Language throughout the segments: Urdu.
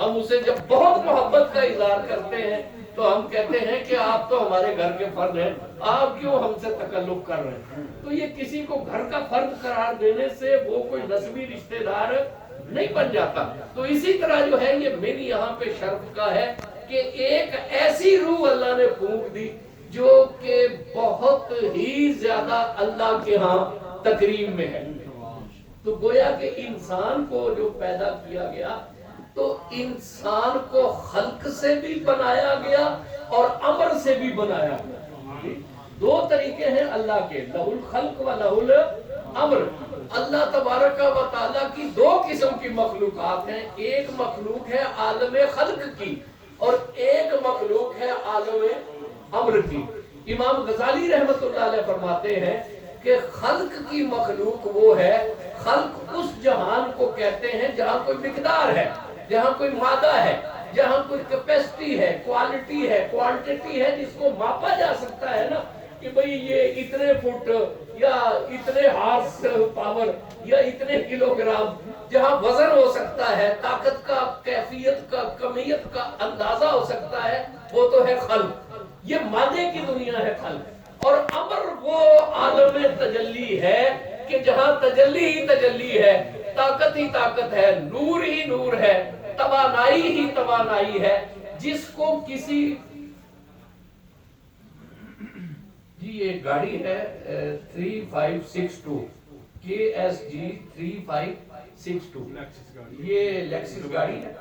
ہم اسے جب بہت محبت کا اظہار کرتے ہیں تو ہم کہتے ہیں کہ آپ تو ہمارے گھر کے فرد ہیں، آپ کیوں ہم سے تکلف کر رہے ہیں؟ تو یہ کسی کو گھر کا فرد قرار دینے سے وہ کوئی نسبی رشتہ دار نہیں بن جاتا۔ تو اسی طرح جو ہے یہ میری یہاں پہ شرف کا ہے کہ ایک ایسی روح اللہ نے پھونک دی جو کہ بہت ہی زیادہ اللہ کے ہاں تکریم میں ہے۔ تو گویا کہ انسان کو جو پیدا کیا گیا تو انسان کو خلق سے بھی بنایا گیا اور امر سے بھی بنایا گیا۔ دو طریقے ہیں اللہ کے، لہ الخلق و لہ الامر۔ اللہ تبارک و تعالیٰ کی دو قسم کی مخلوقات ہیں، ایک مخلوق ہے عالم خلق کی اور ایک مخلوق ہے عالم امر کی۔ امام غزالی رحمت اللہ علیہ فرماتے ہیں کہ خلق کی مخلوق وہ ہے، خلق اس جہان کو کہتے ہیں جہاں کوئی مقدار ہے، جہاں کوئی مادہ ہے، جہاں کوئی کیپیسٹی ہے، کوالٹی ہے، کوانٹیٹی ہے، جس کو ماپا جا سکتا ہے نا کہ بھئی یہ اتنے فٹ یا اتنے ہارس پاور یا اتنے کلو گرام، جہاں وزن ہو سکتا ہے، طاقت کا، کیفیت کا، کمیت کا اندازہ ہو سکتا ہے، وہ تو ہے خلق۔ یہ مادے کی دنیا ہے خلق۔ اور امر وہ عالم تجلی ہے کہ جہاں تجلی ہی تجلی ہے، طاقت ہی طاقت ہے، نور ہی نور ہے، توانائی ہی توانائی ہے، جس کو کسی جی یہ گاڑی ہے 3562 KSG 3562، یہ لیکسس گاڑی ہے،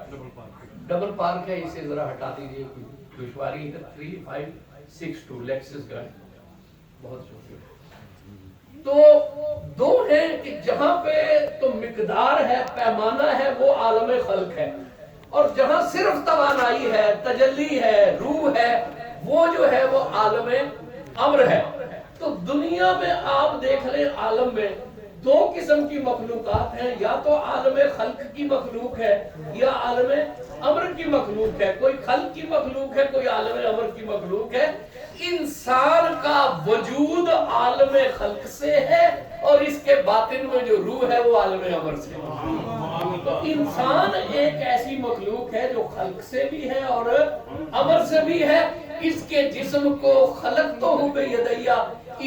ڈبل پارک ہے، اسے ذرا ہٹا دیجئے، دشواری ہے۔ 3562 لیکسس گاڑی بہت شکریہ۔ تو دو ہیں کہ جہاں پہ تو مقدار ہے، پیمانہ ہے، وہ عالم خلق ہے، اور جہاں صرف توانائی ہے، تجلی ہے، روح ہے، وہ جو ہے وہ عالم امر ہے۔ تو دنیا میں آپ دیکھ لیں، عالم میں دو قسم کی مخلوقات ہیں، یا تو عالم خلق کی مخلوق ہے یا عالم امر کی مخلوق ہے۔ کوئی خلق کی مخلوق ہے، کوئی عالم امر کی مخلوق ہے۔ انسان کا وجود عالم خلق سے ہے اور اس کے باطن میں جو روح ہے وہ عالم امر سے ہے۔ تو انسان ایک ایسی مخلوق ہے جو خلق سے بھی ہے اور امر سے بھی ہے۔ اس کے جسم کو خلقتہ بیدیہ،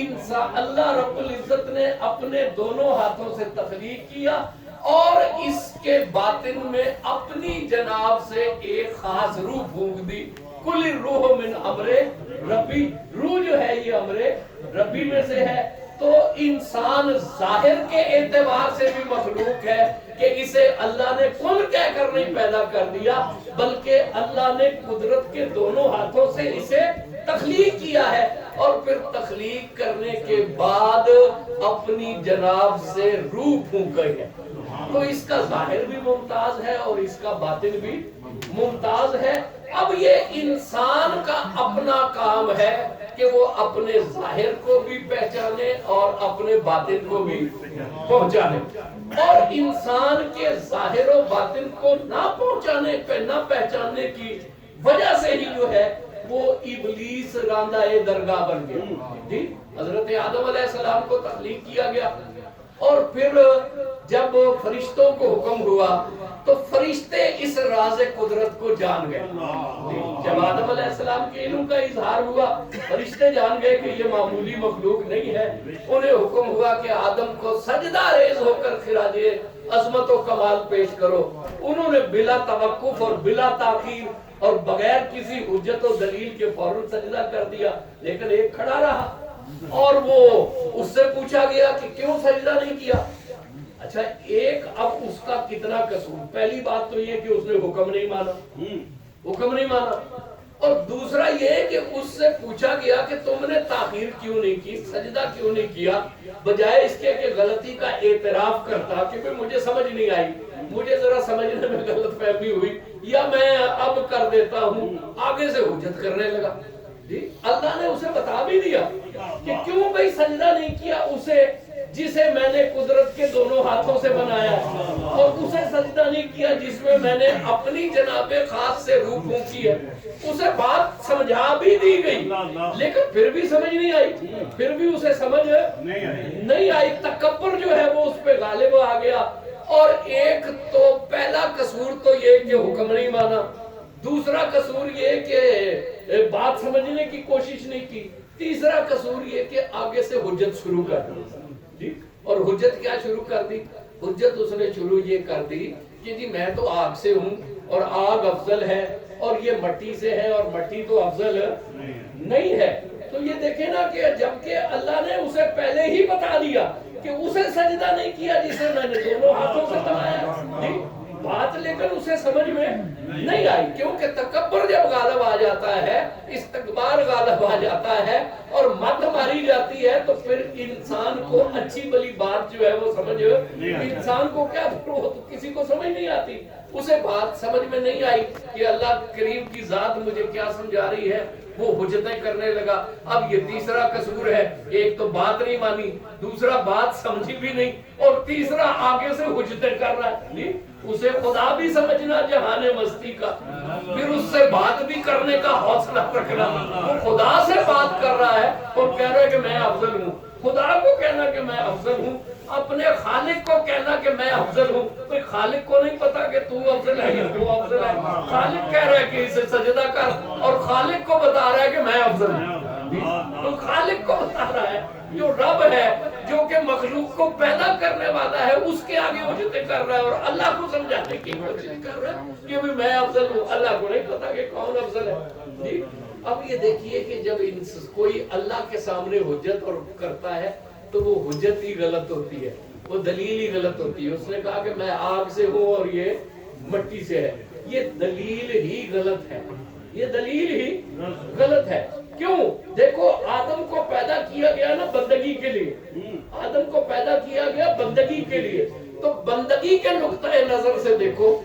انسان اللہ رب العزت نے اپنے دونوں ہاتھوں سے تخلیق کیا اور اس کے باطن میں اپنی جناب سے ایک خاص روح پھونک دی۔ کل الروح من امر ربی، روح جو ہے یہ امر ربی میں سے ہے۔ تو انسان ظاہر کے اعتبار سے بھی مخلوق ہے کہ اسے اللہ نے کن کہہ کر نہیں پیدا کر دیا، بلکہ اللہ نے قدرت کے دونوں ہاتھوں سے اسے تخلیق کیا ہے، اور پھر تخلیق کرنے کے بعد اپنی جناب سے روح پھونکی ہے۔ تو اس کا ظاہر بھی ممتاز ہے اور اس کا باطن بھی ممتاز ہے۔ اب یہ انسان کا اپنا کام ہے کہ وہ اپنے ظاہر کو بھی پہچانے اور اپنے باطن کو بھی پہنچانے، اور انسان کے ظاہر و باطن کو نہ پہنچانے پہ نہ پہچاننے کی وجہ سے ہی جو ہے وہ ابلیس راندہ درگاہ بن گیا۔ جی حضرت آدم علیہ السلام کو تخلیق کیا گیا، اور پھر جب فرشتوں کو حکم ہوا تو فرشتے اس راز قدرت کو جان گئے۔ جب آدم علیہ السلام کے علم کا اظہار ہوا، فرشتے جان گئے کہ یہ معمولی مخلوق نہیں ہے۔ انہیں حکم ہوا کہ آدم کو سجدہ ریز ہو کر خراج عظمت و کمال پیش کرو۔ انہوں نے بلا توقف اور بلا تاخیر اور بغیر کسی حجت و دلیل کے فوراً سجدہ کر دیا، لیکن ایک کھڑا رہا اور وہ اس سے پوچھا گیا کہ کیوں سجدہ نہیں کیا؟ اچھا ایک اب اس کا کتنا قصور؟ پہلی بات تو یہ کہ اس نے حکم نہیں مانا، اور دوسرا یہ کہ اس سے پوچھا گیا کہ تم نے تاخیر کیوں نہیں کی، سجدہ کیوں نہیں کیا، بجائے اس کے کہ غلطی کا اعتراف کرتا کہ مجھے سمجھ نہیں آئی، مجھے ذرا سمجھنے میں غلط فہمی ہوئی، یا میں اب کر دیتا ہوں، آگے سے حجت کرنے لگا۔ جی اللہ نے اسے بتا بھی دیا کہ کیوں بھئی سجدہ نہیں کیا اسے جسے میں نے قدرت کے دونوں ہاتھوں سے بنایا، اور اسے سجدہ نہیں کیا جس میں میں نے اپنی جناب خاص سے روح پھونکی ہے۔ اسے بات سمجھا بھی دی گئی، لیکن پھر بھی سمجھ نہیں آئی، پھر بھی اسے سمجھ نہیں آئی۔ تکبر جو ہے وہ اس پہ غالب آ گیا، اور ایک تو پہلا قصور تو یہ کہ حکم نہیں مانا، دوسرا قصور یہ کہ بات سمجھنے کی کوشش نہیں کی، تیسرا قصور یہ کہ آگے سے حجت شروع کر دی۔ اور حجت کیا شروع کر دی؟ حجت اس نے شروع یہ کر دی کہ جی میں تو آگ سے ہوں اور آگ افضل ہے، اور یہ مٹی سے ہے اور مٹی تو افضل نہیں ہے۔ تو یہ دیکھیں نا کہ جبکہ اللہ نے اسے پہلے ہی بتا دیا کہ اسے سجدہ نہیں کیا جسے میں نے دونوں ہاتھوں سے بنایا، بات لیکن اسے سمجھ میں نہیں آئی، کیونکہ تکبر جب غالب آ جاتا ہے، استکبار غالب آ جاتا ہے اور مت ماری جاتی ہے، تو پھر انسان کو اچھی بلی بات جو ہے وہ سمجھ، انسان کو کیا کسی کو سمجھ نہیں آتی، اسے بات سمجھ میں نہیں آئی کہ اللہ کریم کی ذات مجھے کیا سمجھا رہی ہے، وہ حجتیں کرنے لگا۔ اب یہ تیسرا قصور ہے، ایک تو بات نہیں مانی، دوسرا بات سمجھی بھی نہیں، اور تیسرا آگے سے حجتیں کر رہا ہے۔ اسے خدا بھی سمجھنا جہان مستی کا، پھر اس سے بات بھی کرنے کا حوصلہ رکھنا۔ وہ خدا سے بات کر رہا ہے اور کہہ رہا ہے کہ میں افضل ہوں، خدا کو کہنا کہ میں افضل ہوں، اپنے خالق کو کہنا کہ میں افضل ہوں۔ کوئی خالق کو نہیں پتا کہ تو افضل ہے یا تو افضل ہے، خالق کہہ رہا ہے کہ اسے سجدہ کر، اور خالق کو بتا رہا ہے کہ میں افضل ہوں۔ تو خالق کو بتا رہا ہے، جو رب ہے، جو کہ مخلوق کو پیدا کرنے والا ہے، اس کے آگے حجتیں کر رہا ہے، اور اللہ کو سمجھانے کی کوشش کر رہا ہے کہ بھی میں افضل ہوں۔ اللہ کو نہیں پتا کہ کون افضل ہے۔ اب یہ دیکھیے کہ جب کوئی اللہ کے سامنے حجت اور کرتا ہے تو وہ حجت ہی غلط ہوتی ہے، وہ دلیل ہی غلط ہوتی ہے۔ اس نے کہا کہ میں آگ سے ہوں اور یہ مٹی سے ہے، یہ دلیل ہی غلط ہے، یہ دلیل ہی غلط ہے۔ کیوں؟ دیکھو آدم کو پیدا کیا گیا نا بندگی کے لیے، آدم کو پیدا کیا گیا بندگی کے لیے، تو بندگی کے نقطۂ نظر سے دیکھو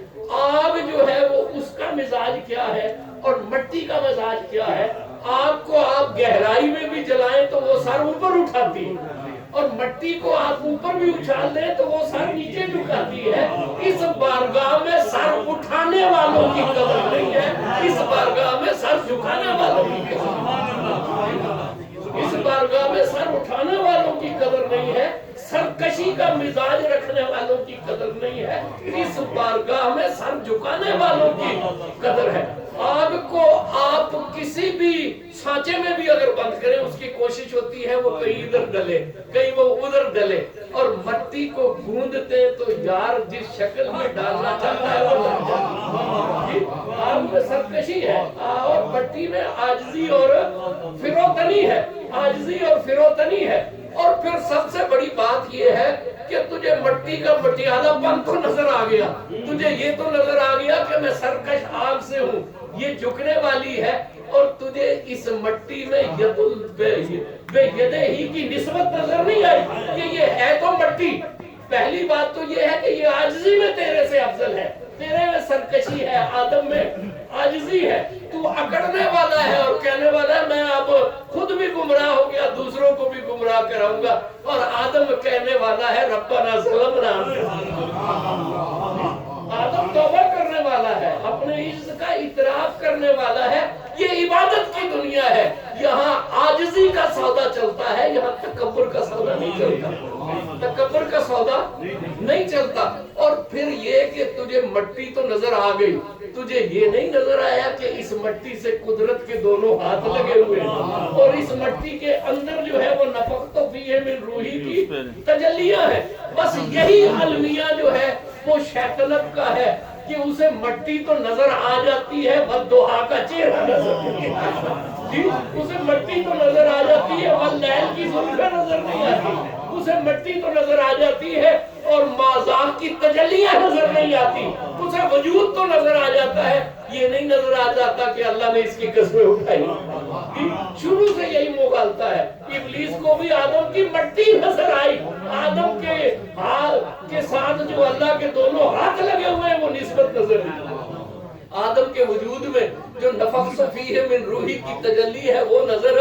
آگ جو ہے وہ اس کا مزاج کیا ہے اور مٹی کا مزاج کیا ہے۔ آگ کو آپ گہرائی میں بھی جلائیں تو وہ سر اوپر اٹھاتی ہے، اور مٹی کو آپ اوپر بھی اچھال دیں تو وہ سر نیچے جھکاتی ہے۔ اس بارگاہ میں سر اٹھانے والوں کی قدر نہیں ہے، اس بارگاہ میں سر جھکانے والوں کی قدر نہیں ہے، اس بارگاہ میں سر اٹھانے والوں کی قدر نہیں ہے، سرکشی کا مزاج رکھنے والوں کی قدر نہیں ہے، اس بارگاہ میں سر جھکانے والوں کی قدر ہے۔ آگ کو آپ کسی بھی سانچے میں بھی اگر بند کریں اس کی کوشش ہوتی ہے وہ کہیں ادھر ڈلے کہیں وہ ادھر ڈلے، اور مٹی کو گوندتے تو یار جس شکل میں ڈالنا چاہتا ہے وہ آگ میں سرکشی ہے، اور مٹی میں عاجزی اور فروتنی ہے، عاجزی اور فروتنی ہے۔ اور پھر سب سے بڑی بات یہ ہے کہ تجھے مٹی کا مٹیالہ پن تو نظر آ گیا، تجھے یہ تو نظر آ گیا کہ میں سرکش آگ سے ہوں، یہ جھکنے والی ہے، اور تجھے اس مٹی میں ید بے یدہ ہی کی نسبت نظر نہیں آئی کہ یہ ہے تو مٹی۔ پہلی بات تو یہ ہے کہ یہ عاجزی میں تیرے سے افضل ہے، تیرے میں سرکشی ہے، آدم میں عاجزی ہے، تو اکڑنے والا ہے اور کہنے والا ہے میں اب خود بھی گمراہ ہو گیا دوسروں کو بھی گمراہ کراؤں گا، اور آدم کہنے والا ہے ربنا ظلمنا، آدم توبہ کرنے والا ہے، اپنے عجز کا اعتراف کرنے والا ہے۔ یہ عبادت کی دنیا ہے، یہاں عاجزی کا سودا چلتا ہے، یہاں تکبر کا سودا نہیں چلتا، تکبر کا سودا نہیں چلتا۔ اور پھر یہ کہ تجھے مٹی تو نظر آ گئی، تجھے یہ نہیں نظر آیا کہ اس مٹی سے قدرت کے دونوں ہاتھ لگے ہوئے ہیں، اور اس مٹی کے اندر جو ہے وہ نفخت فیہ من روحی کی تجلیاں ہیں۔ بس یہی المیہ جو ہے وہ شیطنت کا ہے کہ اسے مٹی تو نظر آ جاتی ہے بددعا کا چہرہ نظر نہیں آتا، اسے مٹی تو نظر آ جاتی ہے واللیل کی زلفیں نظر نہیں آتی، اسے مٹی تو نظر آ جاتی ہے اور مازاق کی تجلیاں نظر نہیں آتی، اسے وجود تو نظر آ جاتا ہے، یہ نہیں نظر آ جاتا کہ اللہ نے اس کی قسمیں اٹھائی۔ شروع سے یہی مغالطہ ہے، ابلیس کو بھی آدم کی مٹی نظر آئی، آدم کے حال کے ساتھ جو اللہ کے دونوں ہاتھ لگے ہوئے ہیں وہ نسبت نظر نہیں، آدم کے وجود میں جو نفخت فیہ من روحی کی تجلی ہے وہ نظر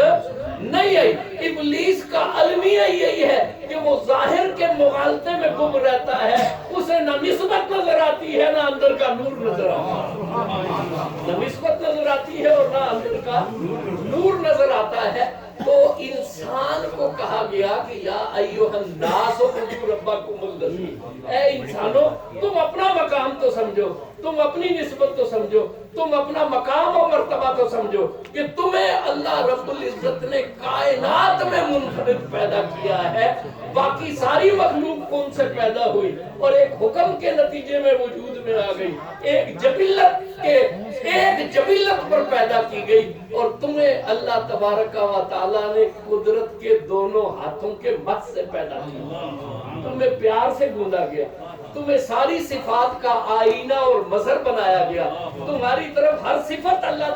نہیں آئی۔ ابلیس کا المیہ یہی ہے کہ وہ ظاہر کے مغالطے میں گم رہتا ہے، اسے نہ نسبت نظر آتی ہے نہ اندر کا نور نظر آتا ہے، نہ نسبت نظر آتی ہے اور نہ اندر کا نور نظر آتا ہے۔ تو انسان انسان کو کہا گیا کہ یا ایھا الناس اعبدوا ربکم الذی، اے انسانوں تم اپنا مقام تو سمجھو، تم اپنی نسبت تو سمجھو، تم اپنا مقام و مرتبہ تو سمجھو کہ تمہیں اللہ رب العزت نے کائنات میں منفرد پیدا کیا ہے، باقی ساری مخلوق کون سے پیدا ہوئی اور ایک حکم کے نتیجے میں وجود میں آ گئی، ایک جبلت پر پیدا کی گئی، اور تمہیں اللہ تبارک و تعالیٰ نے قدرت کے دونوں ہاتھوں کے مدد سے پیدا کیا، تمہیں پیار سے گوندا گیا، تمہیں ساری صفات کا آئینہ اور مظہر بنایا گیا، تمہاری طرف ہر صفت اللہ